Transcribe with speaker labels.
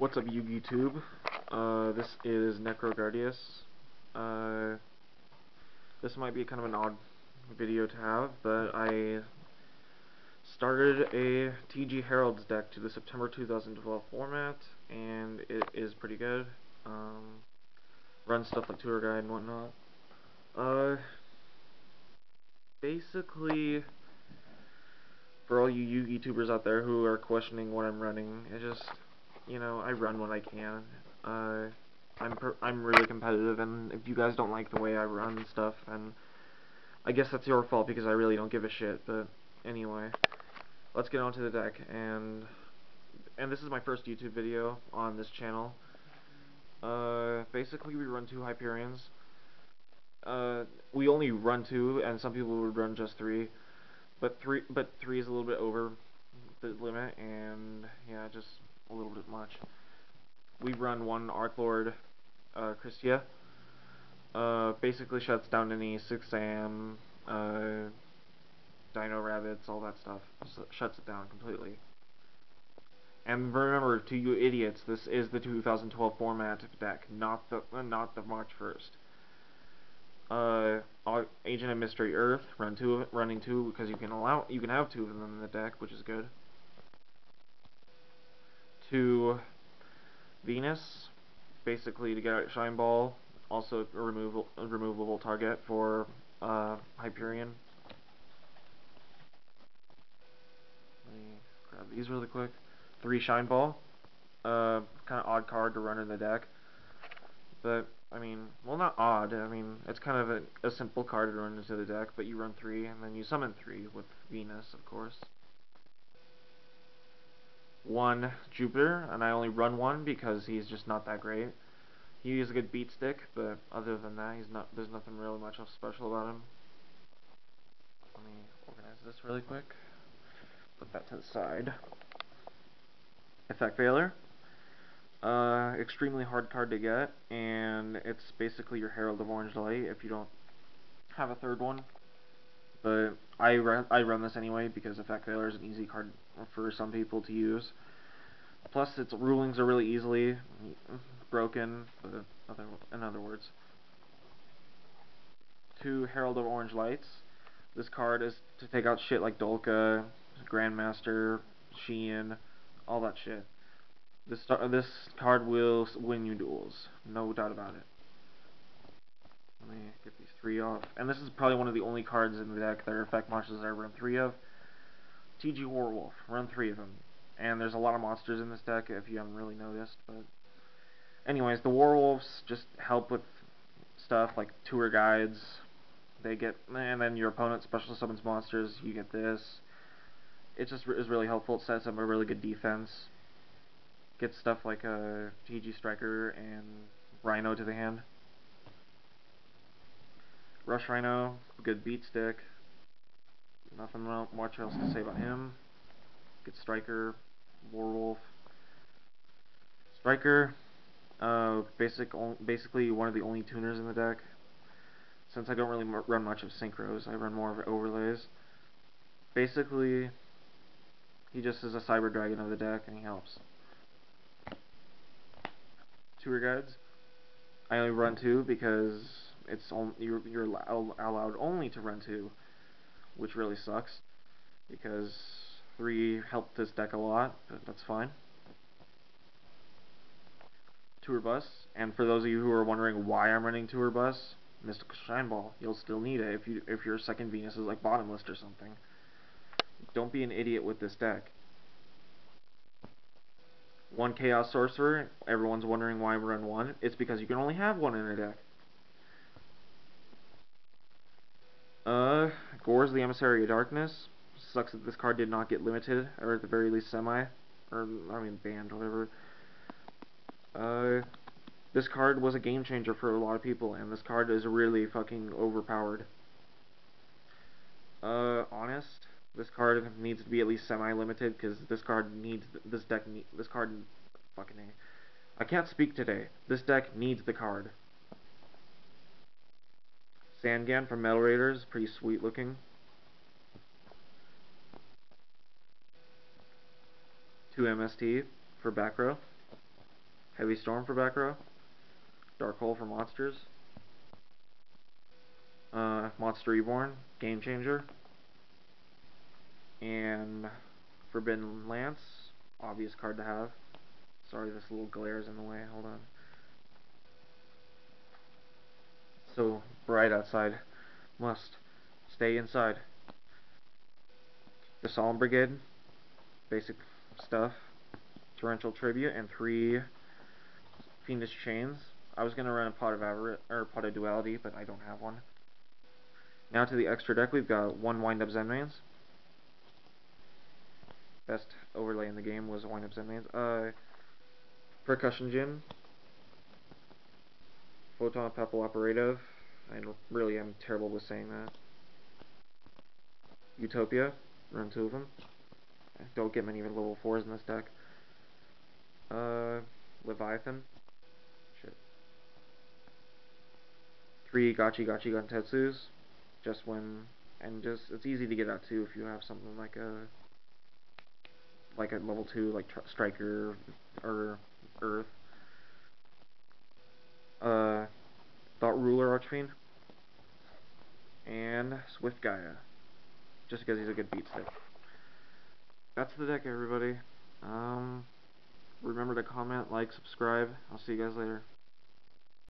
Speaker 1: What's up, YouTube? This is NecroGardius. This might be kind of an odd video to have, but I started a TG Herald's deck to the September 2012 format, and it is pretty good. Runs stuff like Tour Guide and whatnot. Basically, for all you YouTubers out there who are questioning what I'm running, I run what I can. I'm really competitive, and if you guys don't like the way I run stuff, then I guess that's your fault, because I really don't give a shit. But anyway, let's get on to the deck, and this is my first YouTube video on this channel. Basically, we run 2 Hyperions. We only run 2, and some people would run just 3, but 3 is a little bit over the limit, and yeah, just a little bit much. We run 1 Arc Lord, Christia. Basically shuts down any 6 AM, Dino Rabbits, all that stuff. Shuts it down completely. And remember, to you idiots, this is the 2012 format deck, not the March 1st. Agent of Mystery Earth, running 2 because you can have 2 of them in the deck, which is good. 2 Venus, basically to get out Shine Ball, also a removable target for Hyperion. Let me grab these really quick. 3 Shine Ball, kind of odd card to run in the deck, but I mean, well, not odd. I mean, it's kind of a simple card to run into the deck, but you run 3 and then you summon 3 with Venus, of course. 1 Jupiter, and I only run 1 because he's just not that great. He is a good beat stick, but other than that, there's nothing really much special about him. Let me organize this really quick. Put that to the side. Effect Failure. Extremely hard card to get, and it's basically your Herald of Orange Light if you don't have a 3rd one. But I run this anyway because Effect Failure is an easy card for some people to use. Plus, its rulings are really easily broken, in other words. 2 Herald of Orange Lights. This card is to take out shit like Dolka, Grandmaster, Sheehan, all that shit. This card will win you duels, no doubt about it. Let me get these 3 off. And this is probably one of the only cards in the deck that are effect monsters I run 3 of. TG Warwolf, run 3 of them. And there's a lot of monsters in this deck if you haven't really noticed, but anyways, the Warwolves just help with stuff like tour guides. And then your opponent special summons monsters, you get this. It just is really helpful. It sets up a really good defense. Gets stuff like a TG Striker and Rhino to the hand. Rush Rhino, good beat stick. Nothing much else to say about him. Good Striker, Warwolf. Striker, basically one of the only tuners in the deck. Since I don't really run much of synchros, I run more of overlays. Basically, he just is a Cyber Dragon of the deck, and he helps. Tour Guides, I only run 2 because you're allowed only to run 2, which really sucks, because 3 helped this deck a lot, but that's fine. Tour Bus, and for those of you who are wondering why I'm running Tour Bus, Mystical Shine Ball, you'll still need it if your second Venus is like bottom list or something. Don't be an idiot with this deck. 1 Chaos Sorcerer, everyone's wondering why I run 1. It's because you can only have 1 in a deck. Gore's the Emissary of Darkness. Sucks that this card did not get limited, or at the very least banned, whatever. This card was a game changer for a lot of people, and this card is really fucking overpowered. Honest, this card needs to be at least semi-limited, because I can't speak today. This deck needs the card. Sangan from Metal Raiders, pretty sweet looking. 2 MST for back row. Heavy Storm for back row. Dark Hole for monsters. Monster Reborn, Game Changer. And Forbidden Lance, obvious card to have. Sorry, this little glare is in the way. Hold on. So bright outside. Must stay inside. The Solemn Brigade, basic stuff. Torrential Tribute and 3 Fiendish Chains. I was gonna run a Pot of Duality, but I don't have one. Now to the extra deck, we've got 1 Wind Up Zenmains. Best overlay in the game was Wind Up Zenmains. Percussion Gym. Photon Pepple Operative. I really am terrible with saying that. Utopia. Run 2 of them. I don't get many level 4s in this deck. Leviathan. Shit. 3 Gachi Guntetsus. Just when, and just it's easy to get out too if you have something like a level 2 like Striker or Earth. Thought Ruler Archfiend and Swift Gaia, just because he's a good beat stick. That's the deck, everybody. Remember to comment, like, subscribe. I'll see you guys later.